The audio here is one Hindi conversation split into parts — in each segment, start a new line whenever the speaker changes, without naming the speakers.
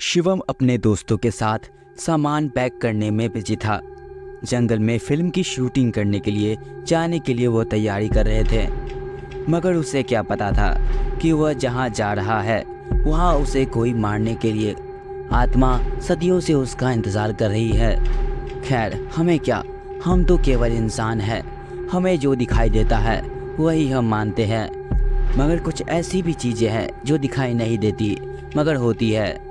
शिवम अपने दोस्तों के साथ सामान पैक करने में बिजी था। जंगल में फिल्म की शूटिंग करने के लिए जाने के लिए वो तैयारी कर रहे थे, मगर उसे क्या पता था कि वह जहाँ जा रहा है वहाँ उसे कोई मारने के लिए आत्मा सदियों से उसका इंतज़ार कर रही है। खैर हमें क्या, हम तो केवल इंसान हैं, हमें जो दिखाई देता है वही हम मानते हैं। मगर कुछ ऐसी भी चीज़ें हैं जो दिखाई नहीं देती मगर होती है।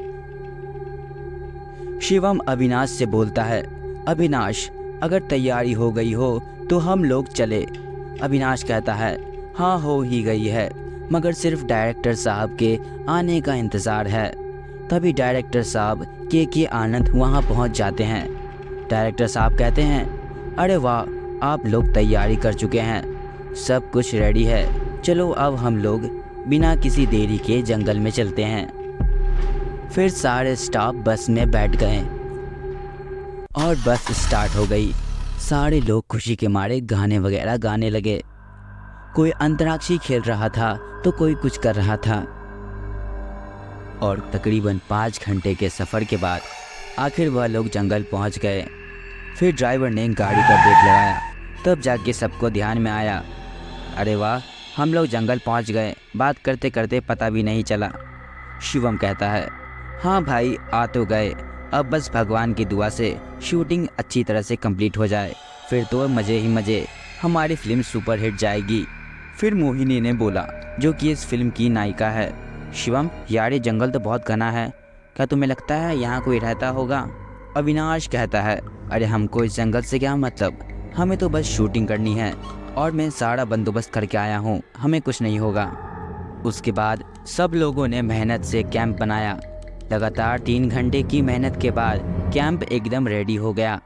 शिवम अविनाश से बोलता है, अविनाश अगर तैयारी हो गई हो तो हम लोग चले। अविनाश कहता है, हाँ हो ही गई है, मगर सिर्फ डायरेक्टर साहब के आने का इंतज़ार है। तभी डायरेक्टर साहब के आनंद वहाँ पहुँच जाते हैं। डायरेक्टर साहब कहते हैं, अरे वाह, आप लोग तैयारी कर चुके हैं, सब कुछ रेडी है, चलो अब हम लोग बिना किसी देरी के जंगल में चलते हैं। फिर सारे स्टाफ बस में बैठ गए और बस स्टार्ट हो गई। सारे लोग खुशी के मारे गाने वगैरह गाने लगे। कोई अंतराक्षी खेल रहा था तो कोई कुछ कर रहा था। और तकरीबन 5 घंटे के सफ़र के बाद आखिर वह लोग जंगल पहुंच गए। फिर ड्राइवर ने गाड़ी का ब्रेक लगाया, तब जाके सबको ध्यान में आया, अरे वाह, हम लोग जंगल पहुंच गए, बात करते करते पता भी नहीं चला। शिवम कहता है, हाँ भाई आ तो गए, अब बस भगवान की दुआ से शूटिंग अच्छी तरह से कंप्लीट हो जाए, फिर तो मज़े ही मज़े, हमारी फिल्म सुपर हिट जाएगी। फिर मोहिनी ने बोला, जो कि इस फिल्म की नायिका है, शिवम यार ये जंगल तो बहुत घना है, क्या तुम्हें लगता है यहाँ कोई रहता होगा? अविनाश कहता है, अरे हमको इस जंगल से क्या मतलब, हमें तो बस शूटिंग करनी है और मैं सारा बंदोबस्त करके आया हूँ, हमें कुछ नहीं होगा। उसके बाद सब लोगों ने मेहनत से कैंप बनाया। लगातार 3 घंटे की मेहनत के बाद कैंप एकदम रेडी हो गया।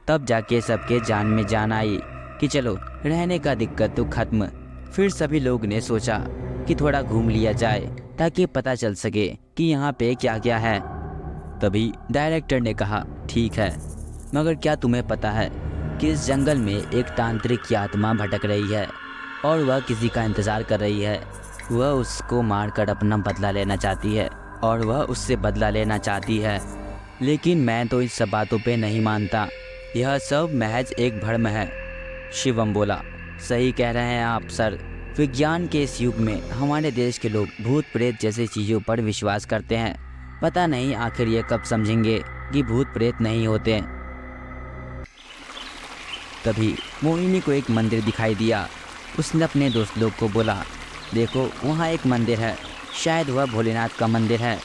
तब जाके सबके जान में जान आई कि चलो रहने का दिक्कत तो ख़त्म। फिर सभी लोग ने सोचा कि थोड़ा घूम लिया जाए ताकि पता चल सके कि यहाँ पे क्या क्या है। तभी डायरेक्टर ने कहा, ठीक है, मगर क्या तुम्हें पता है कि इस जंगल में एक तांत्रिक की आत्मा भटक रही है और वह किसी का इंतज़ार कर रही है। वह उसको मारकर अपना बदला लेना चाहती है और वह उससे बदला लेना चाहती है, लेकिन मैं तो इस सब बातों पे नहीं मानता, यह सब महज एक भ्रम है। शिवम बोला, सही कह रहे हैं आप सर, विज्ञान के इस युग में हमारे देश के लोग भूत प्रेत जैसी चीज़ों पर विश्वास करते हैं, पता नहीं आखिर ये कब समझेंगे कि भूत प्रेत नहीं होते। तभी मोहिनी को एक मंदिर दिखाई दिया। उसने अपने दोस्त लोग को बोला, देखो वहाँ एक मंदिर है, शायद वह भोलेनाथ का मंदिर है।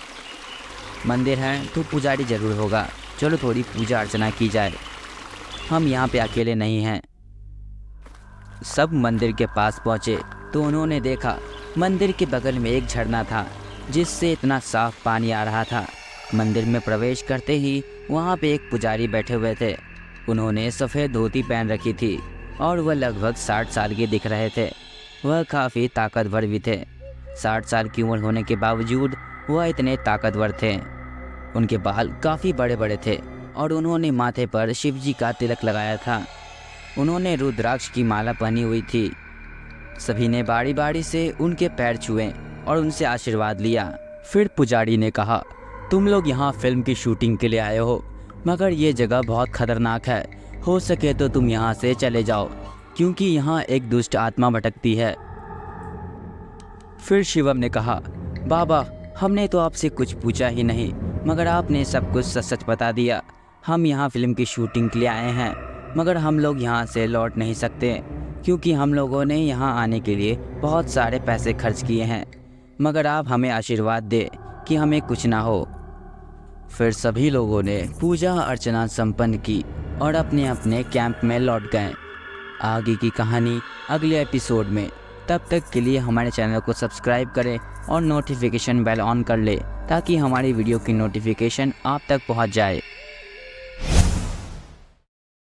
मंदिर है तो पुजारी ज़रूर होगा, चलो थोड़ी पूजा अर्चना की जाए, हम यहाँ पे अकेले नहीं हैं। सब मंदिर के पास पहुँचे तो उन्होंने देखा मंदिर के बगल में एक झरना था जिससे इतना साफ पानी आ रहा था। मंदिर में प्रवेश करते ही वहाँ पे एक पुजारी बैठे हुए थे। उन्होंने सफ़ेद धोती पहन रखी थी और वह लगभग 60 साल के दिख रहे थे। वह काफ़ी ताकतवर भी थे। 60 साल की उम्र होने के बावजूद वह इतने ताकतवर थे। उनके बाल काफ़ी बड़े बड़े थे और उन्होंने माथे पर शिव जी का तिलक लगाया था। उन्होंने रुद्राक्ष की माला पहनी हुई थी। सभी ने बारी बारी से उनके पैर छुए और उनसे आशीर्वाद लिया। फिर पुजारी ने कहा, तुम लोग यहाँ फिल्म की शूटिंग के लिए आए हो, मगर ये जगह बहुत खतरनाक है, हो सके तो तुम यहाँ से चले जाओ, क्योंकि यहाँ एक दुष्ट आत्मा भटकती है। फिर शिवम ने कहा, बाबा हमने तो आपसे कुछ पूछा ही नहीं, मगर आपने सब कुछ सच सच बता दिया। हम यहाँ फिल्म की शूटिंग के लिए आए हैं, मगर हम लोग यहाँ से लौट नहीं सकते, क्योंकि हम लोगों ने यहाँ आने के लिए बहुत सारे पैसे खर्च किए हैं, मगर आप हमें आशीर्वाद दे कि हमें कुछ ना हो। फिर सभी लोगों ने पूजा अर्चना संपन्न की और अपने अपने कैंप में लौट गए। आगे की कहानी अगले एपिसोड में। तब तक के लिए हमारे चैनल को सब्सक्राइब करें और नोटिफिकेशन बेल ऑन कर ले ताकि हमारी वीडियो की नोटिफिकेशन आप तक पहुंच जाए।